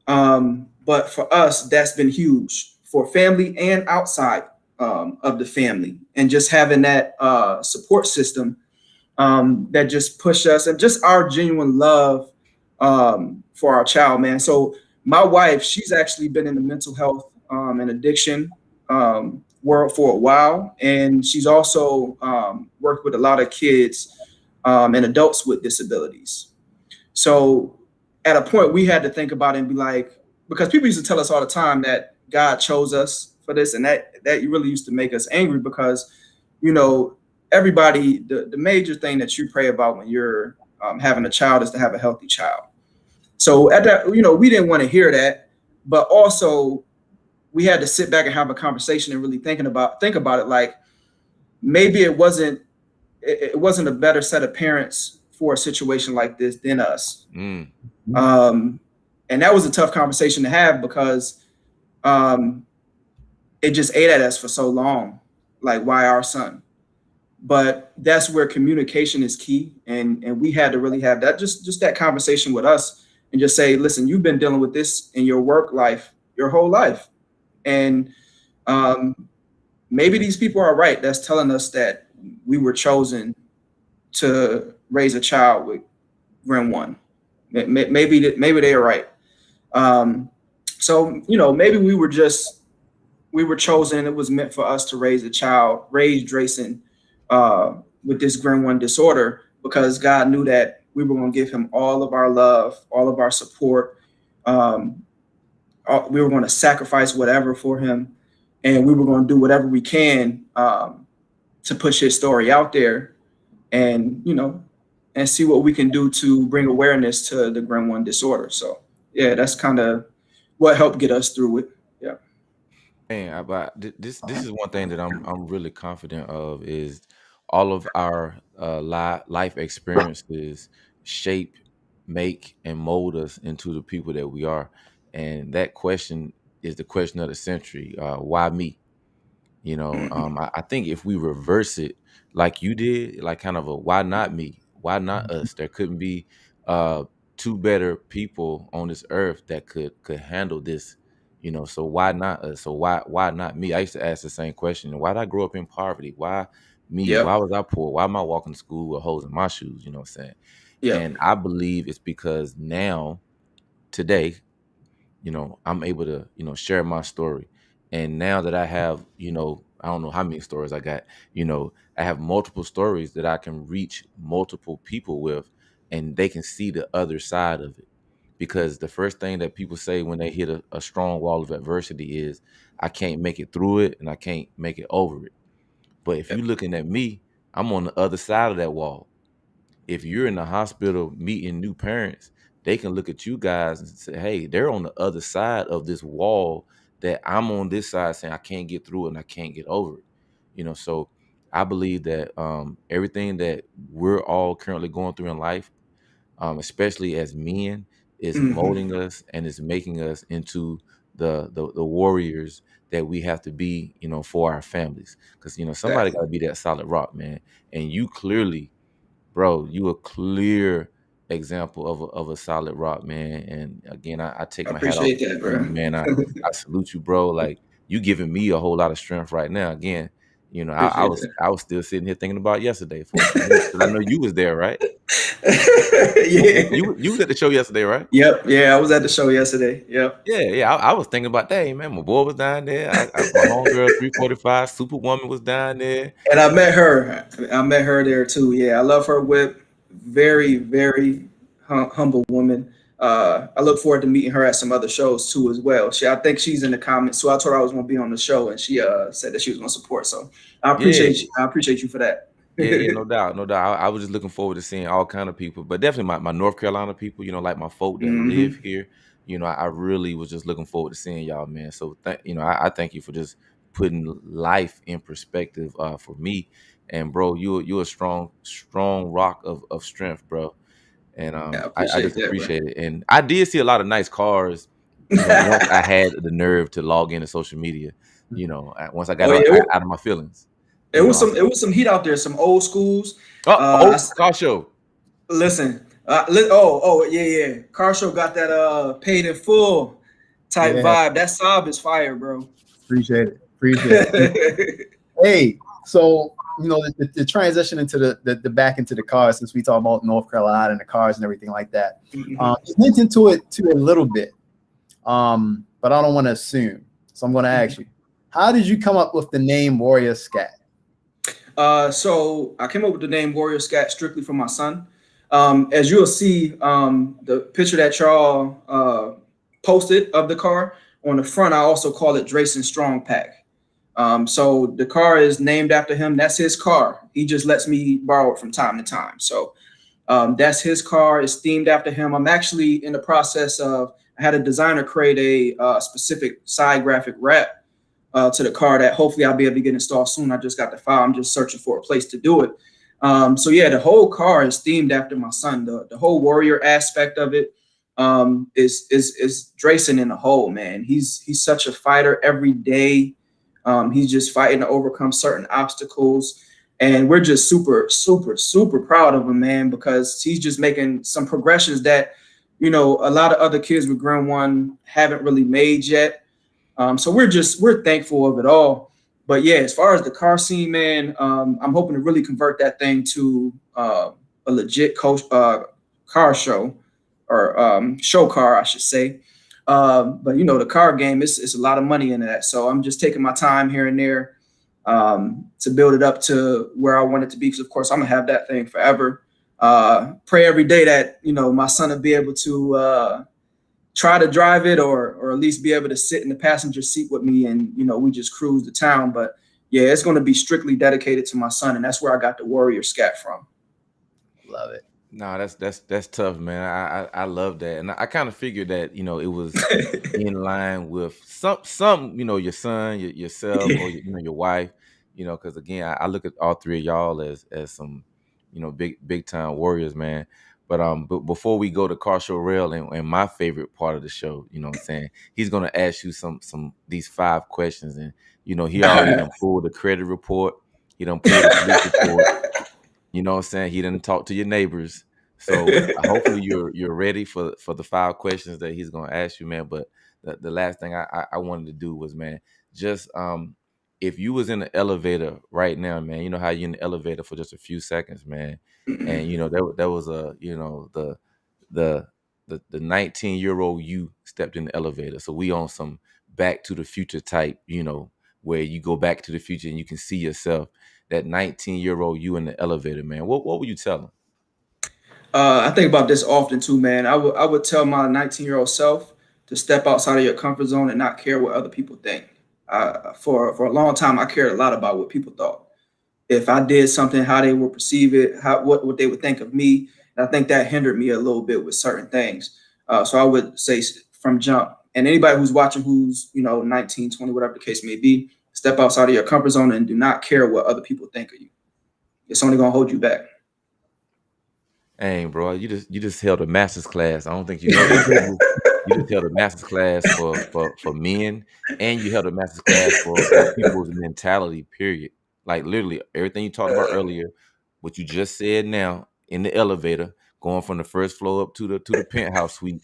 but for us, that's been huge for family and outside of the family, and just having that support system that just push us, and just our genuine love for our child, man. So my wife, she's actually been in the mental health and addiction world for a while, and she's also worked with a lot of kids and adults with disabilities. So at a point, we had to think about it and be like, because people used to tell us all the time that God chose us for this, and that really used to make us angry because, you know, everybody, the major thing that you pray about when you're having a child is to have a healthy child. So at that, we didn't want to hear that, but also we had to sit back and have a conversation and really think about it. Like maybe it wasn't a better set of parents for a situation like this than us. Mm. Um, and that was a tough conversation to have because um, it just ate at us for so long. Like, why our son? But that's where communication is key, and we had to really have that just that conversation with us and just say, listen, you've been dealing with this in your work life your whole life, and um, maybe these people are right. That's telling us that we were chosen to raise a child with Grim one. Maybe they are right. Um, so maybe we were chosen. It was meant for us to raise a child, raise Drayson with this Grim one disorder, because God knew that we were going to give him all of our love, all of our support. Um, we were going to sacrifice whatever for him, and we were going to do whatever we can to push his story out there, and and see what we can do to bring awareness to the Grim one disorder. So yeah, that's kind of what helped get us through it. Yeah. Man, but this is one thing that I'm really confident of is all of our life experiences shape, make, and mold us into the people that we are. And that question is the question of the century. Why me? I think if we reverse it like you did, like kind of a why not me? Why not us? There couldn't be uh two better people on this earth that could handle this, so why not us? So why not me? I used to ask the same question. Why did I grow up in poverty? Why me? Why Yep. was I poor? Why am I walking to school with holes in my shoes? You know what I'm saying? Yeah. And I believe it's because now, today, I'm able to, share my story. And now that I have, I don't know how many stories I got, I have multiple stories that I can reach multiple people with, and they can see the other side of it. Because the first thing that people say when they hit a strong wall of adversity is, I can't make it through it and I can't make it over it. But if you're looking at me, I'm on the other side of that wall. If you're in the hospital meeting new parents, they can look at you guys and say, hey, they're on the other side of this wall that I'm on this side saying I can't get through it and I can't get over it. So I believe that everything that we're all currently going through in life, especially as men, is Hmm. molding us and is making us into the warriors that we have to be, for our families. Because somebody got Exactly. to be that solid rock, man. And you clearly, bro, you a clear example of a solid rock, man. And again, I take I my hat off appreciate that, to bro. you, man. I salute you, bro. Like, you giving me a whole lot of strength right now. Again, I Appreciate was that. I was still sitting here thinking about yesterday for a few minutes because I know you was there, right? Yeah. You was at the show yesterday, right? Yep. Yeah, I was at the show yesterday. Yep. Yeah, yeah. I was thinking about that, man. My boy was down there. My homegirl 345 Superwoman was down there. And I met her. I met her there too. Yeah, I love her whip. Very, very humble woman. I look forward to meeting her at some other shows too as well. I think she's in the comments. So I told her I was going to be on the show, and she said that she was going to support. So I Yeah, appreciate you. I appreciate you for that. yeah, no doubt, no doubt. I was just looking forward to seeing all kind of people, but definitely my North Carolina people, like my folk that live Hmm. here. I really was just looking forward to seeing y'all, man. So, I thank you for just putting life in perspective for me. And bro, you're a strong rock of strength, bro. And Yeah, I I appreciate just that, bro. appreciate it. And I did see a lot of nice cars. Once I had the nerve to log into social media, once I got Oh yeah, out of my feelings, it was I some. It said, was some heat out there. Some old schools. oh, car show. Listen, yeah, yeah. Car show got that paid in full type Yeah, vibe. That sob is fire, bro. appreciate it. Appreciate it. Hey, so the transition into the back into the cars, since we talk about North Carolina and the cars and everything like that. Mhm. You went into it to a little bit, but I don't want to assume. So I'm going to ask you, how did you come up with the name Warrior Scat? So I came up with the name Warrior Scat strictly for my son. As you'll see, the picture that y'all posted of the car on the front, I also call it Drayson Strong Pack. So the car is named after him. That's his car. He just lets me borrow it from time to time. So that's his car. It's themed after him. I'm actually in the process of. I had a designer create a specific side graphic wrap to the car that hopefully I'll be able to get installed soon. I just got the file. I'm just searching for a place to do it. So yeah, the whole car is themed after my son. The whole warrior aspect of it is Drayson in the whole, man. He's such a fighter every day. He's just fighting to overcome certain obstacles. And we're just super, super, super proud of him, man, because he's just making some progressions that, a lot of other kids with Grand One haven't really made yet. So we're thankful of it all. But yeah, as far as the car scene, man, I'm hoping to really convert that thing to a legit car show or show car, I should say. But the car game, it's a lot of money in that. So I'm just taking my time here and there to build it up to where I want it to be. Because of course I'm gonna have that thing forever. Pray every day that my son will be able to try to drive it or at least be able to sit in the passenger seat with me and we just cruise the town. But yeah, it's going to be strictly dedicated to my son, and that's where I got the Warrior Scat from. Love it. No, that's tough, man. I love that, and I kind of figured that it was in line with some your son, yourself, or your wife, because again, I look at all three of y'all as some big time warriors, man. But before we go to car show Rell and my favorite part of the show, what I'm saying, he's gonna ask you some these 5 questions, and he already done pulled the credit report, he done pulled the police report. You know what I'm saying? He didn't talk to your neighbors. So hopefully you're ready for the 5 questions that he's gonna ask you, man. But the last thing I wanted to do was, man, just if you was in the elevator right now, man, you know how you're in the elevator for just a few seconds, man, and there was a the the 19-year-old you stepped in the elevator. So we on some Back to the Future type, where you go back to the future and you can see yourself. That 19-year-old you in the elevator, man. What would you tell him? I think about this often too, man. I would tell my 19-year-old self to step outside of your comfort zone and not care what other people think. For a long time, I cared a lot about what people thought. If I did something, how they would perceive it, what they would think of me. And I think that hindered me a little bit with certain things. So I would say from jump, and anybody who's watching who's 19, 20, whatever the case may be, step outside of your comfort zone and do not care what other people think of you. It's only gonna hold you back. Dang, bro, you just held a master's class. I don't think you know that. You just held a master's class for men, and you held a master's class for people's mentality. Period. Like literally everything you talked about earlier, what you just said now in the elevator, going from the first floor up to the penthouse suite.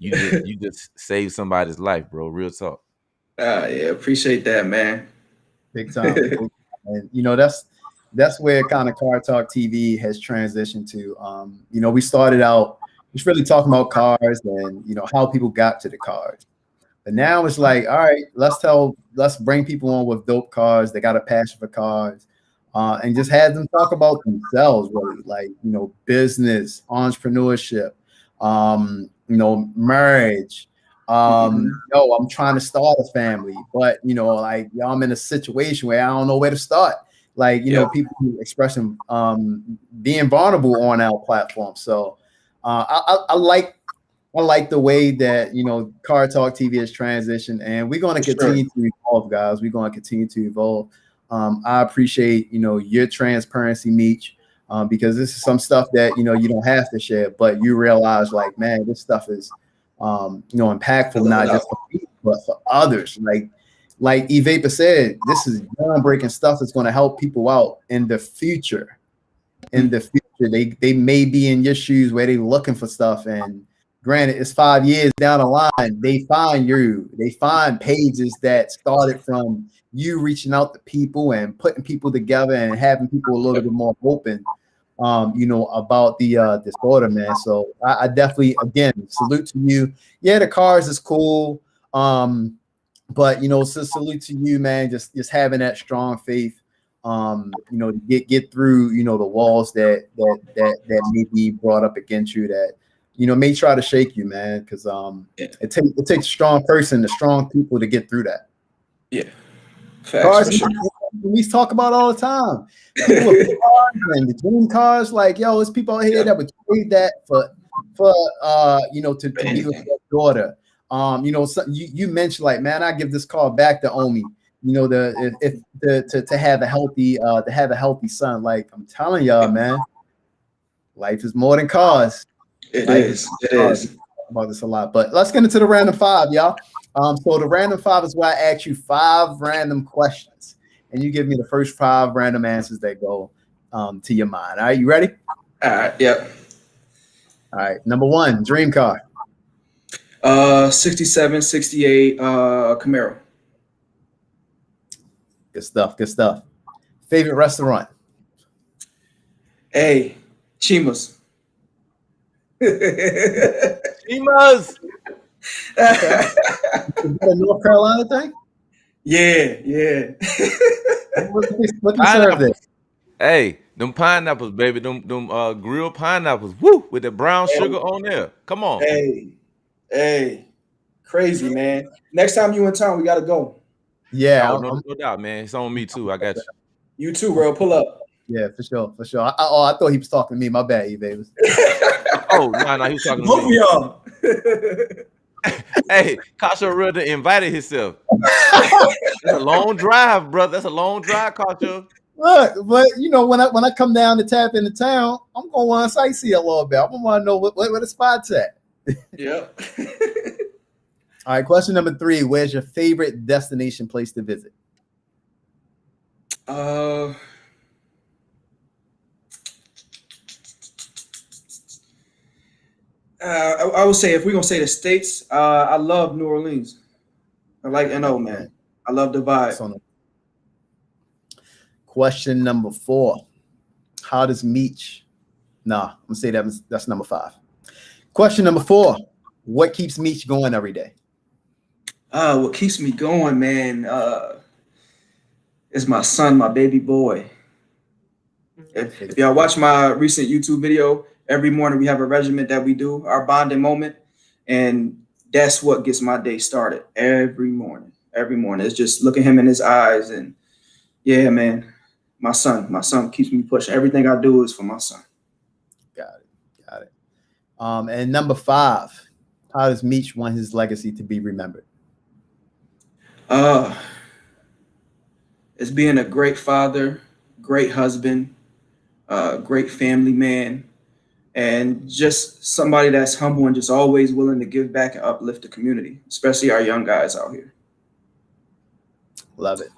You just saved somebody's life, bro. Real talk. Yeah, appreciate that, man. Big time. And that's where kind of Car Talk TV has transitioned to. We started out just really talking about cars and how people got to the cars. But now it's like, all right, let's bring people on with dope cars. They got a passion for cars, and just have them talk about themselves, really, like business, entrepreneurship, marriage. I'm trying to start a family, but I'm in a situation where I don't know where to start. People expressing being vulnerable on our platform. So I like the way that Car Talk TV has transitioned, and we're going to continue to evolve, guys. We're going to continue to evolve. I appreciate your transparency, Meech, because this is some stuff that you don't have to share, but you realize man, this stuff is impactful not just for me but for others. Like E-Vapor said, this is groundbreaking stuff that's going to help people out in the future. In the future, they may be in your shoes where they're looking for stuff, and granted, it's 5 years down the line, they find pages that started from you reaching out to people and putting people together and having people a little bit more open, about the disorder, man. So I definitely, again, salute to you. Yeah, the cars is cool. But so salute to you, man. Just having that strong faith, to get through, the walls that may be brought up against you that, may try to shake you, man. Because it takes a strong person, the strong people to get through that. Yeah. Cars, we talk about all the time. People with cars and the dream cars, it's people out here that would trade that for to be with their daughter. You mentioned man, I give this car back to Omi. To have a healthy son. Like I'm telling y'all, man, life is more than cars. It is. About this a lot, but let's get into the random five, y'all. So the random five is where I ask you 5 random questions, and you give me the first 5 random answers that go to your mind. All right, you ready? All right. Yep. All right. Number 1, dream car. 67, 68 Camaro. Good stuff. Favorite restaurant? Hey, Chima's. Chima's. Okay. Is that a North Carolina thing? Yeah. What do you serve there? Hey, them pineapples, baby. Them grilled pineapples. Woo! With the brown sugar on there. Come on. Hey. Crazy, man. Next time you in town, we gotta go. Yeah. No doubt, man. It's on me too. I got you. You too, bro. Pull up. Yeah, for sure. I thought he was talking to me. My bad, E-Baby. Oh, no, he was talking to both me. Of y'all. Hey, Kasha Rudder invited himself. That's a long drive, brother. That's a long drive, Kasha. Look, but when I come down to tap into town, I'm gonna want to sightsee a little bit. I'm gonna want to know where the spot's at. Yep. All right, question number 3. Where's your favorite destination place to visit? I would say if we're gonna say the States, I love New Orleans. I like NO, man. I love the vibe. Question number 4. How does Meech? Nah, I'm gonna say that's number 5. Question number 4. What keeps Meech going every day? What keeps me going, man, is my son, my baby boy. If y'all watch my recent YouTube video, every morning we have a regimen that we do, our bonding moment, and that's what gets my day started every morning. Every morning, it's just looking him in his eyes, and yeah, man, my son keeps me pushing. Everything I do is for my son. Got it. And number 5. How does Meech want his legacy to be remembered? It's being a great father, great husband, great family man, and just somebody that's humble and just always willing to give back and uplift the community, especially our young guys out here. Love it.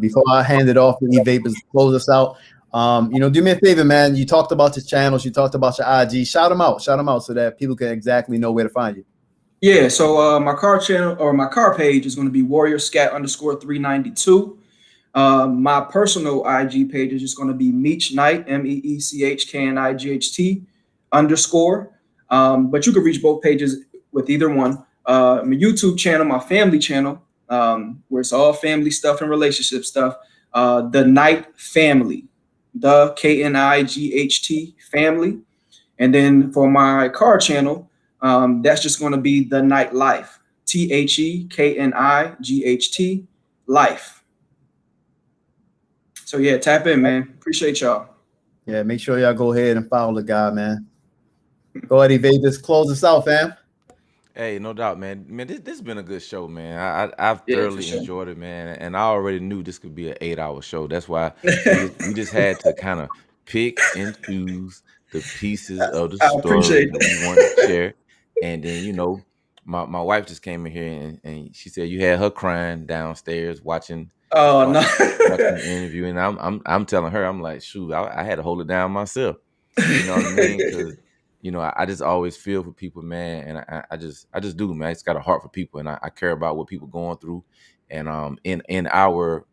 Before I hand it off to E-Vapors to close us out, do me a favor, man. You talked about your channels, you talked about your IG. Shout them out so that people can exactly know where to find you. Yeah, so my car channel or my car page is going to be warriorscat_392. My personal IG page is just going to be Meech Knight, MEECHKNIGHT _. But you can reach both pages with either one. My YouTube channel, my family channel, where it's all family stuff and relationship stuff. The Knight Family, the KNIGHT family. And then for my car channel, that's just going to be The Knight Life, THEKNIGHT Life. So yeah, tap in, man. Appreciate y'all. Yeah, make sure y'all go ahead and follow the guy, man. Go ahead, Evade. Close us out, fam. Hey, no doubt, man. Man, this has been a good show, man. I've thoroughly enjoyed it, man. And I already knew this could be an 8-hour show. That's why we just had to kind of pick and choose the pieces of the story that we wanted to share. And then, my wife just came in here and she said you had her crying downstairs watching the interview, and I'm telling her, I'm like, shoot, I had to hold it down myself. You know what I mean? Because I just always feel for people, man, and I just do, man. It's got a heart for people, and I care about what people going through. And in our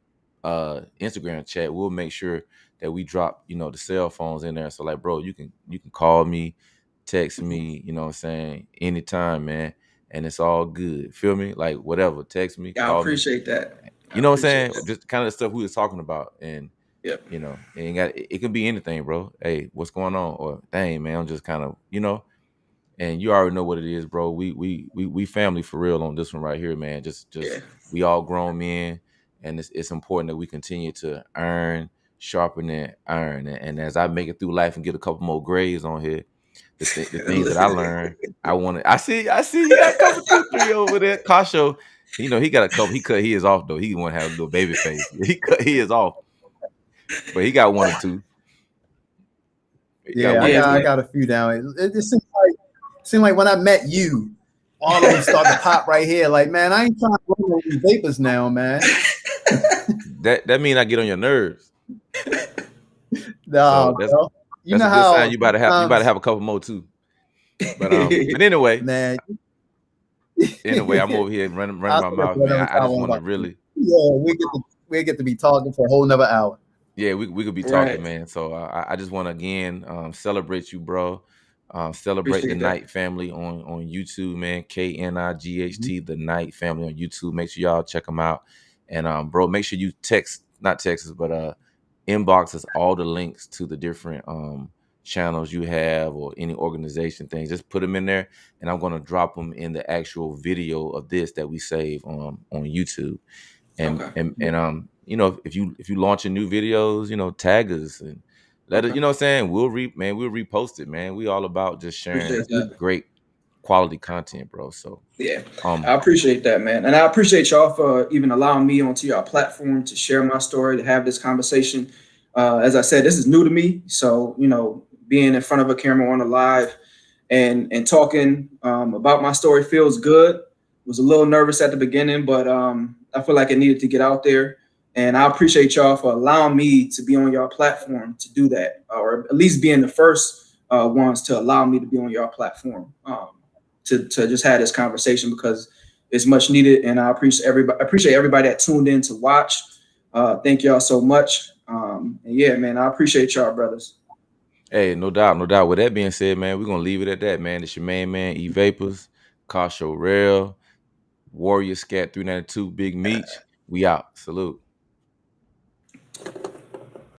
Instagram chat, we'll make sure that we drop the cell phones in there. So like, bro, you can call me, text me, you know what I'm saying, anytime, man, and it's all good. Feel me? Like whatever, text me. Yeah, call I appreciate me. that. You know what I'm saying? Just kind of the stuff we was talking about, and yep. It can be anything, bro. Hey, what's going on? Or dang, man, I'm just kind of, and you already know what it is, bro. We family for real on this one right here, man. Just we all grown men, and it's important that we continue to earn, sharpen, and earn. And as I make it through life and get a couple more grades on here, the things that I learned, I see you got a couple 2-3 over there. Kasho, he got a couple. He cut his off though. He want to have a little baby face. He cut his off, but he got 1 or 2. I got a few down. It just seemed like when I met you, all of them start to pop right here. Like, man, I ain't trying to run with these vapors now, man. That mean I get on your nerves. No, so that's a good sign. You about to have a couple more too. But anyway, man. Anyway, I'm over here running my mouth, man. I just want to really. Yeah, we get to be talking for a whole nother hour. Yeah, we could be talking, man. So I just want to again celebrate you, bro. Celebrate the Knight family on YouTube, man. KNIGHT, the Knight family on YouTube. Make sure y'all check them out. And bro, make sure you not text us, but inbox us all the links to the different channels you have or any organization things. Just put them in there, and I'm gonna drop them in the actual video of this that we save on YouTube. And if you launching new videos, tag us and let it, you know what I'm saying? We'll repost it, man. We all about just sharing great quality content, bro. So yeah, I appreciate that, man. And I appreciate y'all for even allowing me onto your platform to share my story, to have this conversation. As I said, this is new to me. So, being in front of a camera on a live and talking about my story feels good. Was a little nervous at the beginning, but I feel like it needed to get out there. And I appreciate y'all for allowing me to be on your platform to do that, or at least being the first ones to allow me to be on your platform to just have this conversation, because it's much needed. And I appreciate everybody that tuned in to watch. Thank y'all so much. And yeah, man, I appreciate y'all, brothers. Hey, no doubt, no doubt. With that being said, man, we're gonna leave it at that, man. It's your man, E Vapors, Carshow Rell, Warrior Scat 392, Big Meech. We out. Salute.